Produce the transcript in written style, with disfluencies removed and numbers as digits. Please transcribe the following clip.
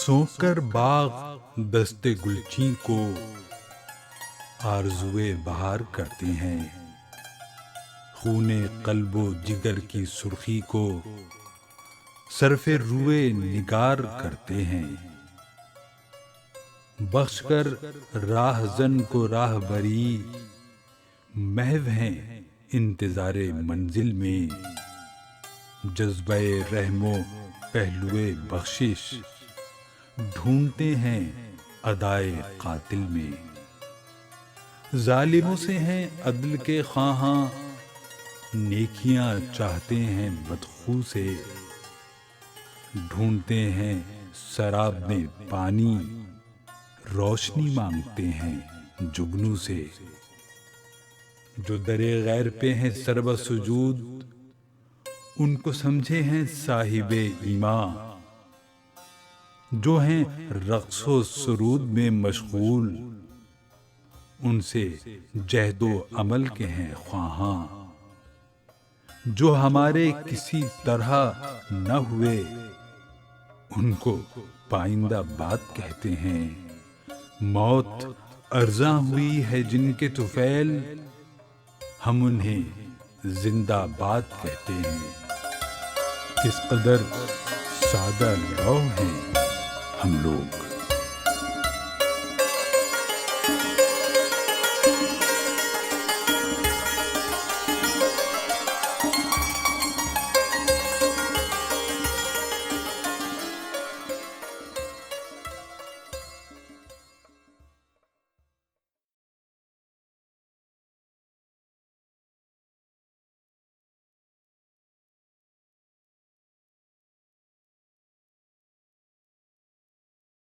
سونپ کر باغ دستے گلچین کو آرزوئے بہار کرتے ہیں، خون قلب و جگر کی سرخی کو صرف روئے نگار کرتے ہیں، بخش کر راہ زن کو راہ بری محو ہیں انتظار منزل میں، جذبہ رحم و پہلوئے بخشش ڈھونڈتے ہیں ادائے قاتل میں، ظالموں سے ہیں عدل کے خواہاں، نیکیاں چاہتے ہیں بدخو سے، ڈھونڈتے ہیں سراب میں پانی، روشنی مانگتے ہیں جگنو سے، جو درے غیر پہ ہیں سربہ سجود، ان کو سمجھے ہیں صاحب ایمان، جو ہیں رقص و سرود میں مشغول، ان سے جہد و عمل کے ہیں خواہاں، جو ہمارے کسی طرح نہ ہوئے ان کو پائندہ بات کہتے ہیں، موت ارزاں ہوئی ہے جن کے طفیل، ہم انہیں زندہ باد کہتے ہیں، کس قدر سادہ لوح ہیں ہم لوگ۔